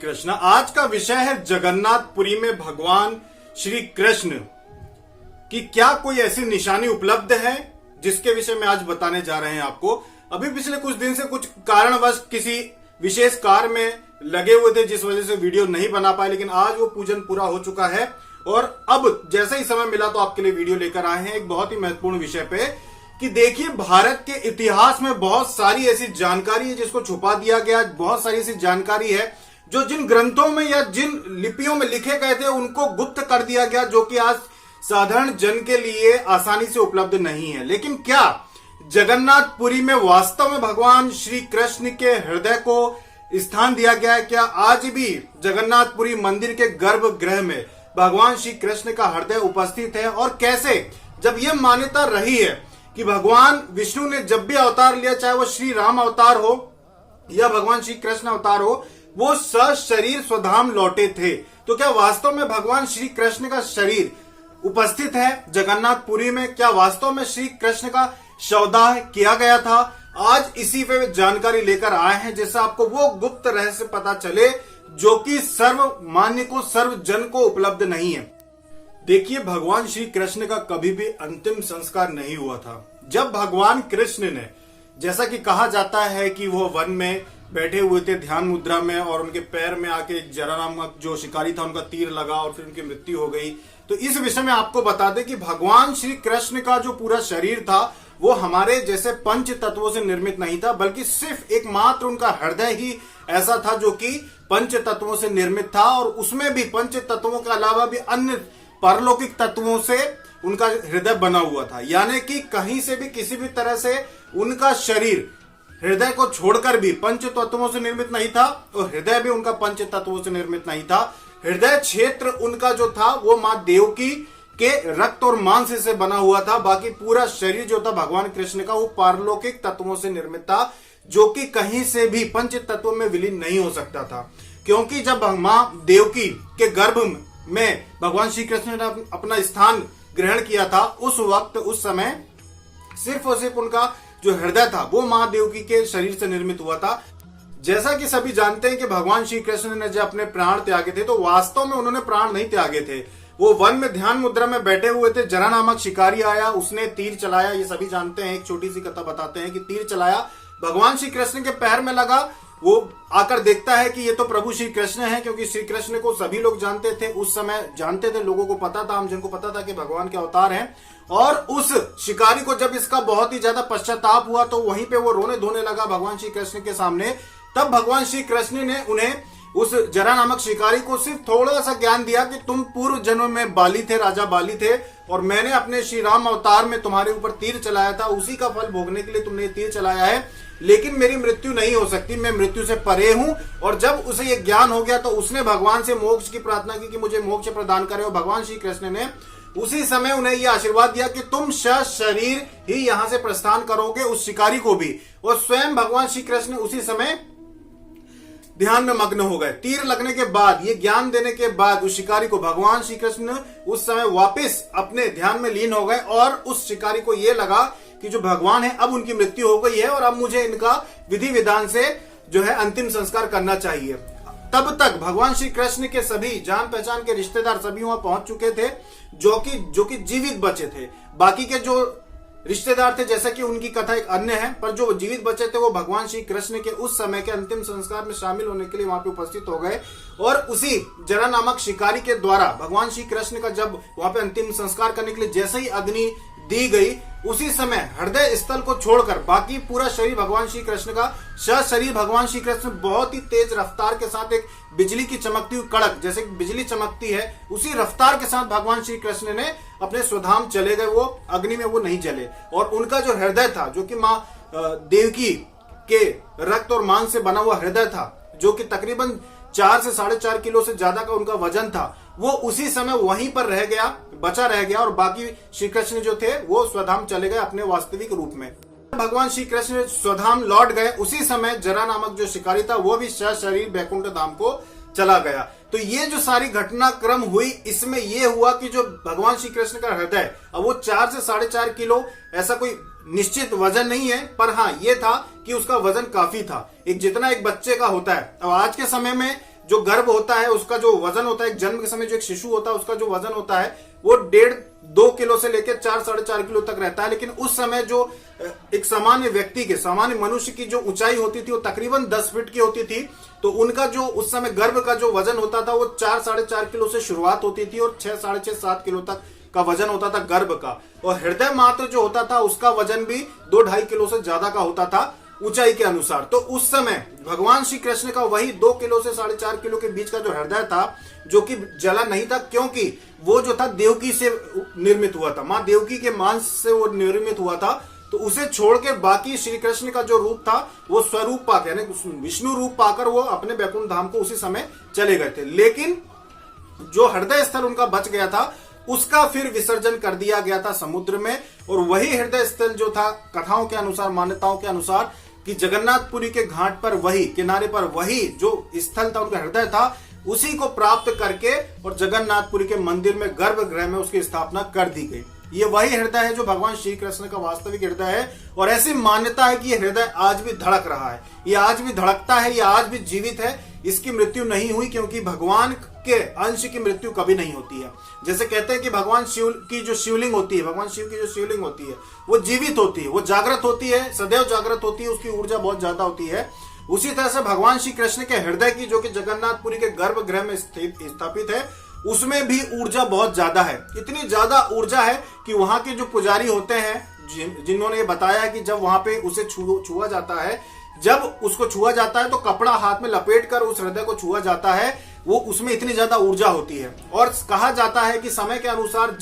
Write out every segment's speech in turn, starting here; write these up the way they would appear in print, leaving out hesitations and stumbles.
कृष्ण। आज का विषय है जगन्नाथपुरी में भगवान श्री कृष्ण की क्या कोई ऐसी निशानी उपलब्ध है जिसके विषय में आज बताने जा रहे हैं आपको। अभी पिछले कुछ दिन से कुछ कारणवश किसी विशेष कार्य में लगे हुए थे जिस वजह से वीडियो नहीं बना पाए, लेकिन आज वो पूजन पूरा हो चुका है और अब जैसे ही समय मिला तो आपके लिए वीडियो लेकर आए हैं एक बहुत ही महत्वपूर्ण विषय पे कि देखिए भारत के इतिहास में बहुत सारी ऐसी जानकारी है जिसको छुपा दिया गया। बहुत सारी ऐसी जानकारी है जो जिन ग्रंथों में या जिन लिपियों में लिखे गए थे उनको गुप्त कर दिया गया, जो कि आज साधारण जन के लिए आसानी से उपलब्ध नहीं है। लेकिन क्या जगन्नाथपुरी में वास्तव में भगवान श्री कृष्ण के हृदय को स्थान दिया गया है? क्या आज भी जगन्नाथपुरी मंदिर के गर्भगृह में भगवान श्री कृष्ण का हृदय उपस्थित है? और कैसे, जब यह मान्यता रही है कि भगवान विष्णु ने जब भी अवतार लिया, चाहे वो श्री राम अवतार हो या भगवान श्री कृष्ण अवतार हो, वो सशरीर स्वधाम लौटे थे, तो क्या वास्तव में भगवान श्री कृष्ण का शरीर उपस्थित है जगन्नाथपुरी में? क्या वास्तव में श्री कृष्ण का शवदाह किया गया था? आज इसी पे जानकारी लेकर आए हैं जिससे आपको वो गुप्त रहस्य पता चले जो कि सर्वमान्य को, सर्व जन को उपलब्ध नहीं है। देखिए भगवान श्री कृष्ण का कभी भी अंतिम संस्कार नहीं हुआ था। जब भगवान कृष्ण ने, जैसा कि कहा जाता है कि वो वन में बैठे हुए थे ध्यान मुद्रा में और उनके पैर में आके जरा नामक जो शिकारी था उनका तीर लगा और फिर उनकी मृत्यु हो गई। तो इस विषय में आपको बता दें कि भगवान श्री कृष्ण का जो पूरा शरीर था वो हमारे जैसे पंच तत्वों से निर्मित नहीं था, बल्कि सिर्फ एकमात्र उनका हृदय ही ऐसा था जो कि पंच तत्वों से निर्मित था। और उसमें भी पंच तत्वों के अलावा भी अन्य पारलौकिक तत्वों से उनका हृदय बना हुआ था, यानी कि कहीं से भी किसी भी तरह से उनका शरीर हृदय को छोड़कर भी पंच तत्वों से निर्मित नहीं था और हृदय भी उनका पंच तत्वों से निर्मित नहीं था। हृदय क्षेत्र उनका जो था वो मां देवकी के रक्त और मांस से बना हुआ था। बाकी पूरा शरीर जो था भगवान कृष्ण का वो पारलौकिक तत्वों से निर्मित था, जो कि कहीं से भी पंच तत्वों में विलीन नहीं हो सकता था। क्योंकि जब मां देवकी के गर्भ में भगवान श्री कृष्ण ने अपना स्थान ग्रहण किया था, उस वक्त उस समय सिर्फ और सिर्फ उनका जो हृदय था वो मां देवकी के शरीर से निर्मित हुआ था। जैसा कि सभी जानते हैं कि भगवान श्री कृष्ण ने जब अपने प्राण त्यागे थे तो वास्तव में उन्होंने प्राण नहीं त्यागे थे। वो वन में ध्यान मुद्रा में बैठे हुए थे, जरा नामक शिकारी आया, उसने तीर चलाया। ये सभी जानते हैं, एक छोटी सी कथा बताते हैं कि तीर चलाया, भगवान श्री कृष्ण के पैर में लगा। वो आकर देखता है कि ये तो प्रभु श्री कृष्ण है, क्योंकि श्री कृष्ण को सभी लोग जानते थे, उस समय जानते थे, लोगों को पता था, हम जिनको पता था कि भगवान के अवतार हैं। और उस शिकारी को जब इसका बहुत ही ज्यादा पश्चाताप हुआ तो वहीं पे वो रोने धोने लगा भगवान श्री कृष्ण के सामने। तब भगवान श्री कृष्ण ने उन्हें, उस जरा नामक शिकारी को, सिर्फ थोड़ा सा ज्ञान दिया कि तुम पूर्व जन्म में बाली थे, राजा बाली थे, और मैंने अपने श्री राम अवतार में तुम्हारे ऊपर तीर चलाया था, उसी का फल भोगने के लिए तुमने तीर चलाया है, लेकिन मेरी मृत्यु नहीं हो सकती, मैं मृत्यु से परे हूं। और जब उसे ये ज्ञान हो गया तो उसने भगवान से मोक्ष की प्रार्थना की कि मुझे मोक्ष प्रदान करे, और भगवान श्री कृष्ण ने उसी समय उन्हें यह आशीर्वाद दिया कि तुम शरीर ही यहां से प्रस्थान करोगे, उस शिकारी को भी। और स्वयं भगवान श्री कृष्ण उसी समय ध्यान में मग्न हो गए। तीर लगने के बाद, ये ज्ञान देने के बाद, उस शिकारी को भगवान श्री कृष्ण उस समय वापस अपने ध्यान में लीन हो गए और उस शिकारी को यह लगा कि जो भगवान है अब उनकी मृत्यु हो गई है और अब मुझे इनका विधि विधान से जो है अंतिम संस्कार करना चाहिए। तब तक भगवान श्री कृष्ण के सभी जान पहचान के रिश्तेदार सभी वहां पहुंच चुके थे जो कि जीवित बचे थे। बाकी के जो रिश्तेदार थे, जैसा कि उनकी कथा एक अन्य है, पर जो जीवित बचे थे वो भगवान श्री कृष्ण के उस समय के अंतिम संस्कार में शामिल होने के लिए वहां पे उपस्थित हो गए। और उसी जरा नामक शिकारी के द्वारा भगवान श्री कृष्ण का जब वहां पे अंतिम संस्कार करने के लिए जैसे ही अग्नि दी गई, उसी समय हृदय स्थल को छोड़कर बाकी पूरा शरीर भगवान श्री कृष्ण का, शरीर भगवान श्री कृष्ण बहुत ही तेज रफ्तार के साथ, एक बिजली की चमकती हुई कड़क जैसे बिजली चमकती है उसी रफ्तार के साथ भगवान श्री कृष्ण ने अपने स्वधाम चले गए। वो अग्नि में वो नहीं जले और उनका जो हृदय था, जो कि मां देवकी के रक्त और मांस से बना हुआ हृदय था, जो कि तकरीबन 4 से 4.5 किलो से ज्यादा का उनका वजन था, वो उसी समय वहीं पर रह गया, बचा रह गया। और बाकी श्री कृष्ण जो थे वो स्वधाम चले गए अपने वास्तविक रूप में। भगवान श्री कृष्ण स्वधाम लौट गए, उसी समय जरा नामक जो शिकारी था वो भी शरीर बैकुंठ धाम को चला गया। तो ये जो सारी घटनाक्रम हुई, इसमें ये हुआ कि जो भगवान श्री कृष्ण का हृदय, अब वो 4 से 4.5 किलो ऐसा कोई निश्चित वजन नहीं है, पर हाँ ये था कि उसका वजन काफी था, एक जितना एक बच्चे का होता है। अब आज के समय में जो गर्भ होता है उसका जो वजन होता है, एक जन्म के समय जो एक शिशु होता है उसका जो वजन होता है वो 1.5-2 किलो से लेकर 4-4.5 किलो तक रहता है। लेकिन उस समय जो एक सामान्य व्यक्ति के, सामान्य मनुष्य की जो ऊंचाई होती थी वो तकरीबन 10 फीट की होती थी। तो उनका जो उस समय गर्भ का जो वजन होता था वो 4-4.5 किलो से शुरुआत होती थी और 6-6.5-7 किलो तक का वजन होता था गर्भ का। और हृदय मात्र जो होता था उसका वजन भी 2-2.5 किलो से ज्यादा का होता था ऊंचाई के अनुसार। तो उस समय भगवान श्री कृष्ण का वही 2 किलो से 4.5 किलो के बीच का जो हृदय था, जो कि जला नहीं था, क्योंकि वो जो था देवकी से निर्मित हुआ था, मां देवकी के मांस से वो निर्मित हुआ था। तो उसे छोड़ के बाकी श्री कृष्ण का जो रूप था वो स्वरूप पाकर, यानी विष्णु रूप पाकर वो अपने बैकुंठ धाम को उसी समय चले गए थे। लेकिन जो हृदय स्थल उनका बच गया था उसका फिर विसर्जन कर दिया गया था समुद्र में। और वही हृदय स्थल जो था कथाओं के अनुसार, मान्यताओं के अनुसार, कि जगन्नाथपुरी के घाट पर वही किनारे पर वही जो स्थल था उनका हृदय था, उसी को प्राप्त करके और जगन्नाथपुरी के मंदिर में गर्भगृह में उसकी स्थापना कर दी गई। ये वही हृदय है जो भगवान श्री कृष्ण का वास्तविक हृदय है। और ऐसी मान्यता है कि ये हृदय आज भी धड़क रहा है, ये आज भी धड़कता है, ये आज भी जीवित है। इसकी मृत्यु नहीं हुई, क्योंकि भगवान के अंश की मृत्यु कभी नहीं होती है। जैसे कहते हैं कि भगवान शिव की जो शिवलिंग होती है, भगवान शिव की जो शिवलिंग होती है वो जीवित होती है, वो जागृत होती है, सदैव जागृत होती है, उसकी ऊर्जा बहुत ज्यादा होती है। उसी तरह से भगवान श्री कृष्ण के हृदय की, जो कि जगन्नाथपुरी के गर्भगृह में स्थापित है, उसमें भी ऊर्जा बहुत ज्यादा है। इतनी ज्यादा ऊर्जा है कि वहां के जो पुजारी होते हैं जिन्होंने ये बताया कि जब वहां पे उसे छुआ जाता है, जब उसको छुआ जाता है तो कपड़ा हाथ में लपेट कर उस हृदय को छुआ जाता है, वो उसमें इतनी ज्यादा ऊर्जा होती है। और कहा जाता है कि समय के अनुसार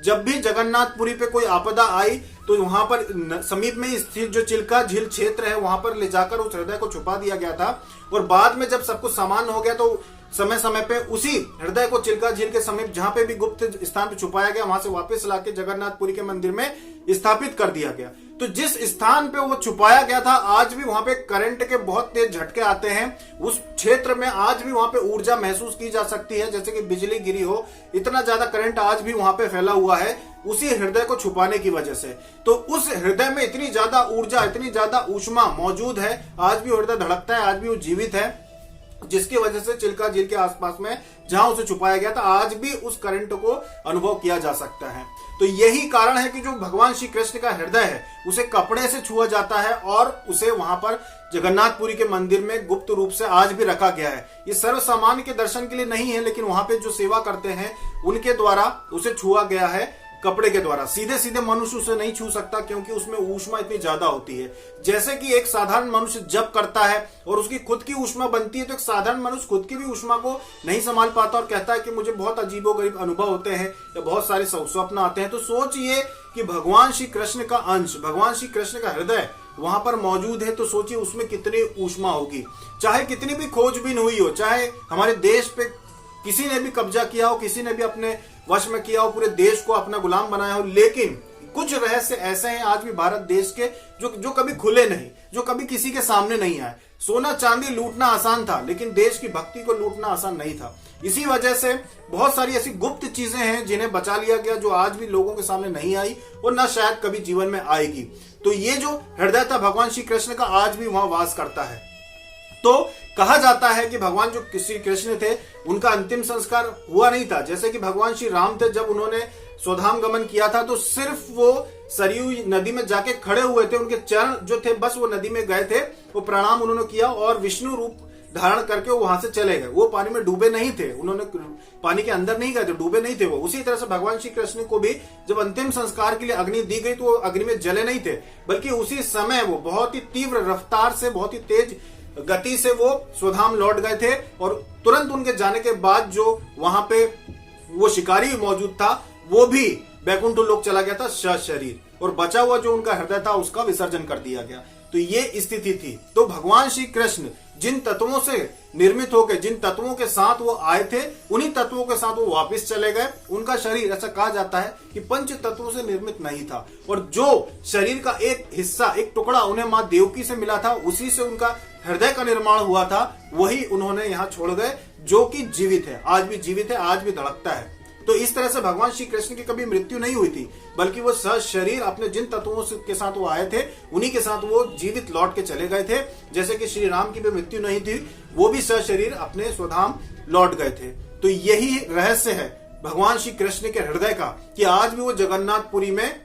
जब भी जगन्नाथपुरी पे कोई आपदा आई तो वहां पर समीप में स्थित जो चिल्का झील क्षेत्र है वहां पर ले जाकर उस हृदय को छुपा दिया गया था। और बाद में जब सब कुछ सामान्य हो गया तो समय समय पे उसी हृदय को चिल्का झील के समीप जहां पे भी गुप्त स्थान पे छुपाया गया वहां से वापस लाके जगन्नाथपुरी के मंदिर में स्थापित कर दिया गया। तो जिस स्थान पे वो छुपाया गया था आज भी वहां पे करंट के बहुत तेज झटके आते हैं। उस क्षेत्र में आज भी वहां पे ऊर्जा महसूस की जा सकती है, जैसे कि बिजली गिरी हो। इतना ज्यादा करंट आज भी वहां पे फैला हुआ है उसी हृदय को छुपाने की वजह से। तो उस हृदय में इतनी ज्यादा ऊर्जा, इतनी ज्यादा ऊष्मा मौजूद है, आज भी हृदय धड़कता है, आज भी वो जीवित है, जिसकी वजह से चिल्का झील के आसपास में जहां उसे छुपाया गया था आज भी उस करंट को अनुभव किया जा सकता है। तो यही कारण है कि जो भगवान श्री कृष्ण का हृदय है उसे कपड़े से छुआ जाता है और उसे वहां पर जगन्नाथपुरी के मंदिर में गुप्त रूप से आज भी रखा गया है। ये सर्व सामान्य के दर्शन के लिए नहीं है, लेकिन वहां पे जो सेवा करते हैं उनके द्वारा उसे छुआ गया है कपड़े के द्वारा। सीधे सीधे मनुष्य उसे नहीं छू सकता, क्योंकि उसमें ऊष्मा इतनी ज्यादा होती है। जैसे कि एक साधारण मनुष्य जप करता है और उसकी खुद की ऊष्मा बनती है, तो एक साधारण मनुष्य खुद की भी ऊष्मा को नहीं संभाल पाता और कहता है कि मुझे बहुत अजीबोगरीब अनुभव होते हैं या बहुत सारे स्वप्न आते हैं। तो सोचिए कि भगवान श्री कृष्ण का अंश, भगवान श्री कृष्ण का हृदय वहां पर मौजूद है, तो सोचिए उसमें कितनी ऊष्मा होगी। चाहे कितनी भी खोजबीन हुई हो, चाहे हमारे देश पे किसी ने भी कब्जा किया हो, किसी ने भी अपने वश में किया हो, पूरे देश को अपना गुलाम बनाया हो, लेकिन कुछ रहस्य ऐसे हैं आज भी भारत देश के जो कभी खुले नहीं, जो कभी किसी के सामने नहीं आए। सोना चांदी लूटना आसान था, लेकिन देश की भक्ति को लूटना आसान नहीं था। इसी वजह से बहुत सारी ऐसी गुप्त चीजें हैं जिन्हें बचा लिया गया, जो आज भी लोगों के सामने नहीं आई और न शायद कभी जीवन में आएगी। तो ये जो हृदय था भगवान श्री कृष्ण का आज भी वहां वास करता है। तो कहा जाता है कि भगवान जो श्री कृष्ण थे उनका अंतिम संस्कार हुआ नहीं था। जैसे कि भगवान श्री राम थे, जब उन्होंने स्वधाम गमन किया था तो सिर्फ वो सरयू नदी में जाके खड़े हुए थे, उनके चरण जो थे बस वो नदी में गए थे, वो प्रणाम उन्होंने किया और विष्णु रूप धारण करके वो वहां से चले गए। वो पानी में डूबे नहीं थे, उन्होंने पानी के अंदर नहीं गए थे, डूबे नहीं थे वो। उसी तरह से भगवान श्री कृष्ण को भी जब अंतिम संस्कार के लिए अग्नि दी गई तो वो अग्नि में जले नहीं थे, बल्कि उसी समय वो बहुत ही तीव्र रफ्तार से, बहुत ही तेज गति से वो स्वधाम लौट गए थे। और तुरंत उनके जाने के बाद जो वहां पे वो शिकारी मौजूद था वो भी बैकुंठ लोक चला गया था सशरीर, और बचा हुआ जो उनका हृदय था उसका विसर्जन कर दिया गया। तो ये स्थिति थी। तो भगवान श्री कृष्ण जिन तत्वों से निर्मित होकर, जिन तत्वों के साथ वो आए थे, उन्हीं तत्वों के साथ वो वापस चले गए। उनका शरीर, ऐसा कहा जाता है कि पंच तत्वों से निर्मित नहीं था, और जो शरीर का एक हिस्सा, एक टुकड़ा उन्हें मां देवकी से मिला था, उसी से उनका हृदय का निर्माण हुआ था, वही उन्होंने यहाँ छोड़ गए, जो कि जीवित है, आज भी जीवित है, आज भी धड़कता है। तो इस तरह से भगवान श्री कृष्ण की कभी मृत्यु नहीं हुई थी, बल्कि वो सशरीर अपने जिन तत्वों के साथ वो आए थे उन्हीं के साथ वो जीवित लौट के चले गए थे। जैसे कि श्री राम की भी मृत्यु नहीं थी, वो भी सशरीर अपने स्वधाम लौट गए थे। तो यही रहस्य है भगवान श्री कृष्ण के हृदय का, कि आज भी वो जगन्नाथपुरी में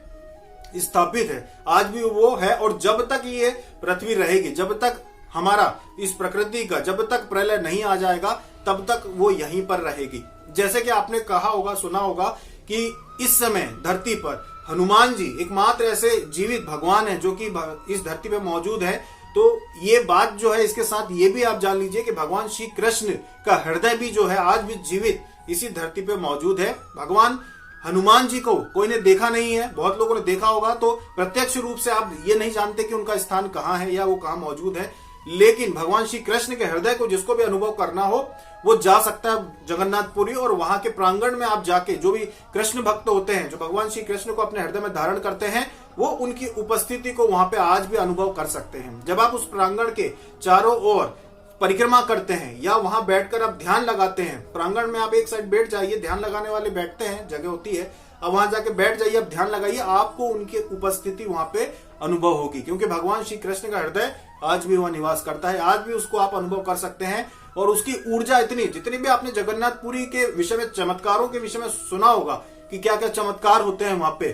स्थापित है, आज भी वो है। और जब तक ये पृथ्वी रहेगी, जब तक हमारा इस प्रकृति का, जब तक प्रलय नहीं आ जाएगा, तब तक वो यहीं पर रहेगी। जैसे कि आपने कहा होगा, सुना होगा कि इस समय धरती पर हनुमान जी एकमात्र ऐसे जीवित भगवान है जो कि इस धरती पे मौजूद है। तो ये बात जो है, इसके साथ ये भी आप जान लीजिए कि भगवान श्री कृष्ण का हृदय भी जो है आज भी जीवित इसी धरती पे मौजूद है। भगवान हनुमान जी को कोई ने देखा नहीं है, बहुत लोगों ने देखा होगा, तो प्रत्यक्ष रूप से आप ये नहीं जानते कि उनका स्थान कहाँ है या वो कहाँ मौजूद है। लेकिन भगवान श्री कृष्ण के हृदय को जिसको भी अनुभव करना हो वो जा सकता है जगन्नाथपुरी, और वहां के प्रांगण में आप जाके, जो भी कृष्ण भक्त होते हैं, जो भगवान श्री कृष्ण को अपने हृदय में धारण करते हैं, वो उनकी उपस्थिति को वहां पे आज भी अनुभव कर सकते हैं। जब आप उस प्रांगण के चारों ओर परिक्रमा करते हैं या वहां बैठकर आप ध्यान लगाते हैं, प्रांगण में आप एक साइड बैठ जाइए, ध्यान लगाने वाले बैठते हैं, जगह होती है, अब वहां जाके बैठ जाइए, आप ध्यान लगाइए, आपको उनकी उपस्थिति वहां पे अनुभव होगी। क्योंकि भगवान श्री कृष्ण का हृदय आज भी वहां निवास करता है, आज भी उसको आप अनुभव कर सकते हैं। और उसकी ऊर्जा इतनी, जितनी भी आपने जगन्नाथपुरी के विषय में, चमत्कारों के विषय में सुना होगा कि क्या क्या चमत्कार होते हैं वहां पे,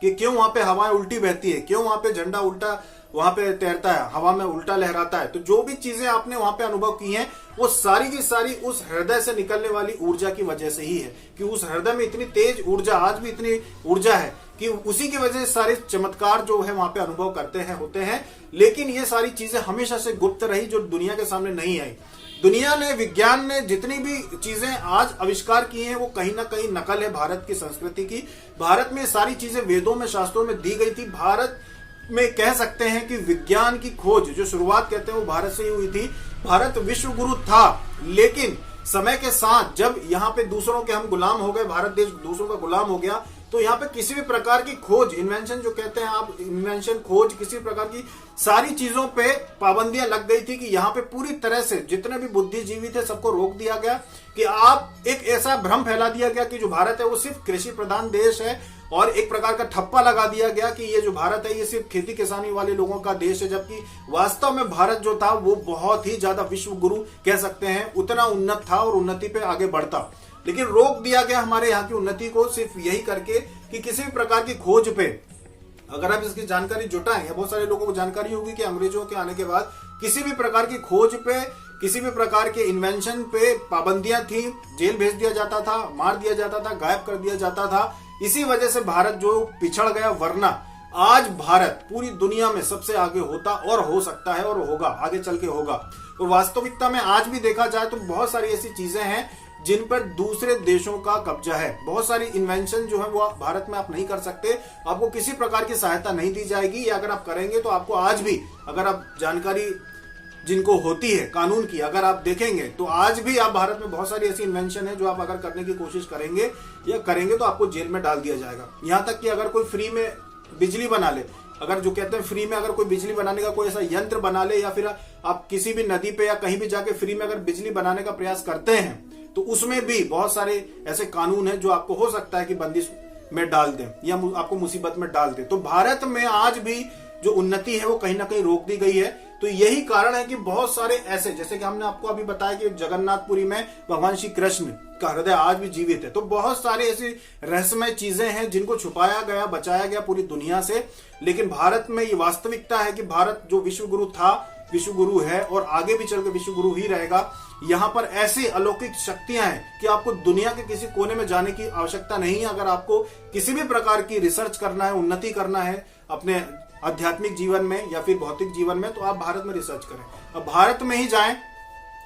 कि क्यों वहां पे हवाएं उल्टी बहती है, क्यों वहां पे झंडा उल्टा वहां पे तैरता है, हवा में उल्टा लहराता है। तो जो भी चीजें आपने वहां पे अनुभव की हैं, वो सारी की सारी उस हृदय से निकलने वाली ऊर्जा की वजह से ही है, कि उस हृदय में इतनी तेज ऊर्जा, आज भी इतनी ऊर्जा है कि उसी की वजह से सारे चमत्कार जो है वहां पे अनुभव करते हैं, होते हैं। लेकिन ये सारी चीजें हमेशा से गुप्त रही, जो दुनिया के सामने नहीं आई। दुनिया ने, विज्ञान ने जितनी भी चीजें आज आविष्कार की हैं, वो कहीं ना कहीं नकल है भारत की संस्कृति की। भारत में सारी चीजें वेदों में, शास्त्रों में दी गई थी। भारत में कह सकते हैं कि विज्ञान की खोज जो शुरुआत कहते हैं वो भारत से ही हुई थी। भारत विश्व गुरु था, लेकिन समय के साथ जब यहाँ पे दूसरों के हम गुलाम हो गए, भारत देश दूसरों का गुलाम हो गया, तो यहाँ पे किसी भी प्रकार की खोज, इन्वेंशन जो कहते हैं आप, इन्वेंशन, खोज, किसी प्रकार की सारी चीजों पे पाबंदियां लग गई थी। कि यहाँ पे पूरी तरह से जितने भी बुद्धिजीवी थे सबको रोक दिया गया, कि आप एक ऐसा भ्रम फैला दिया गया कि जो भारत है वो सिर्फ कृषि प्रधान देश है, और एक प्रकार का ठप्पा लगा दिया गया कि ये जो भारत है ये सिर्फ खेती किसानी वाले लोगों का देश है। जबकि वास्तव में भारत जो था वो बहुत ही ज्यादा विश्व गुरु कह सकते हैं, उतना उन्नत था और उन्नति पे आगे बढ़ता। लेकिन रोक दिया गया हमारे यहाँ की उन्नति को सिर्फ यही करके कि किसी भी प्रकार की खोज पे, अगर आप इसकी जानकारी जुटाएं, या बहुत सारे लोगों को जानकारी होगी कि अंग्रेजों के आने के बाद किसी भी प्रकार की खोज पे, किसी भी प्रकार के इन्वेंशन पे पाबंदियां थी, जेल भेज दिया जाता था, मार दिया जाता था, गायब कर दिया जाता था। इसी वजह से भारत जो पिछड़ गया, वरना आज भारत पूरी दुनिया में सबसे आगे होता, और हो सकता है, और होगा, आगे चल के होगा। और वास्तविकता में आज भी देखा जाए तो बहुत सारी ऐसी चीजें हैं जिन पर दूसरे देशों का कब्जा है। बहुत सारी इन्वेंशन जो है वो भारत में आप नहीं कर सकते, आपको किसी प्रकार की सहायता नहीं दी जाएगी, या अगर आप करेंगे तो आपको आज भी, अगर आप जानकारी जिनको होती है कानून की, अगर आप देखेंगे तो आज भी आप भारत में बहुत सारी ऐसी इन्वेंशन है जो आप अगर करने की कोशिश करेंगे या करेंगे तो आपको जेल में डाल दिया जाएगा। यहाँ तक कि अगर कोई फ्री में बिजली बना ले, अगर जो कहते हैं फ्री में अगर कोई बिजली बनाने का कोई ऐसा यंत्र बना ले, या फिर आप किसी भी नदी पे या कहीं भी जाके फ्री में अगर बिजली बनाने का प्रयास करते हैं, तो उसमें भी बहुत सारे ऐसे कानून हैं जो आपको हो सकता है कि बंदिश में डाल दें या आपको मुसीबत में डाल दें। तो भारत में आज भी जो उन्नति है वो कहीं ना कहीं रोक दी गई है। तो यही कारण है कि बहुत सारे ऐसे, जैसे कि हमने आपको अभी बताया कि जगन्नाथपुरी में भगवान श्री कृष्ण का हृदय आज भी जीवित है। तो बहुत सारे ऐसी रहस्यमय चीजें हैं जिनको छुपाया गया, बचाया गया पूरी दुनिया से। लेकिन भारत में ये वास्तविकता है कि भारत जो विश्व गुरु था, विश्व गुरु है, और आगे भी चल के विश्व गुरु ही रहेगा। यहाँ पर ऐसी अलौकिक शक्तियां हैं कि आपको दुनिया के किसी कोने में जाने की आवश्यकता नहीं है। अगर आपको किसी भी प्रकार की रिसर्च करना है, उन्नति करना है अपने आध्यात्मिक जीवन में या फिर भौतिक जीवन में, तो आप भारत में रिसर्च करें। अब भारत में ही जाएं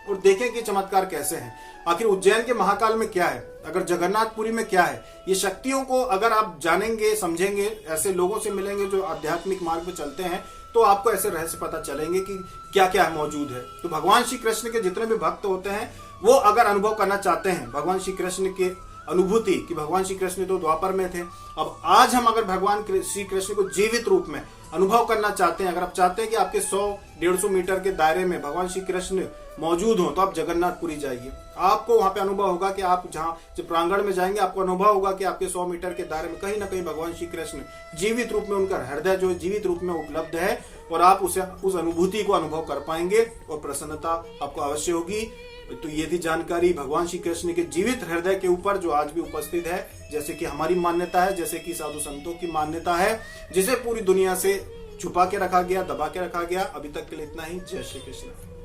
और देखें कि चमत्कार कैसे हैं। आखिर उज्जैन के महाकाल में क्या है, अगर जगन्नाथपुरी में क्या है, ये शक्तियों को अगर आप जानेंगे, समझेंगे, ऐसे लोगों से मिलेंगे जो आध्यात्मिक मार्ग पे चलते हैं, तो आपको ऐसे रहस्य पता चलेंगे कि क्या क्या मौजूद है। तो भगवान श्री कृष्ण के जितने भी भक्त होते हैं वो अगर अनुभव करना चाहते हैं भगवान श्री कृष्ण के अनुभूति, कि भगवान श्री कृष्ण तो द्वापर में थे, अब आज हम अगर भगवान श्री कृष्ण को जीवित रूप में अनुभव करना चाहते हैं, अगर आप चाहते हैं कि आपके 100-150 मीटर के दायरे में भगवान श्री कृष्ण मौजूद हो तो आप जगन्नाथपुरी जाइए। आपको वहां पे अनुभव होगा कि आप जब प्रांगण में जाएंगे आपको अनुभव होगा कि आपके 100 मीटर के दायरे में कहीं ना कहीं भगवान श्री कृष्ण जीवित रूप में, उनका हृदय जो जीवित रूप में उपलब्ध है और आप उस अनुभूति को अनुभव कर पाएंगे और प्रसन्नता आपको अवश्य होगी। तो ये थी जानकारी भगवान श्री कृष्ण के जीवित हृदय के ऊपर जो आज भी उपस्थित है, जैसे कि हमारी मान्यता है, जैसे कि साधु संतों की मान्यता है, जिसे पूरी दुनिया से छुपा के रखा गया, दबा के रखा गया। अभी तक के लिए इतना ही। जय श्री कृष्ण।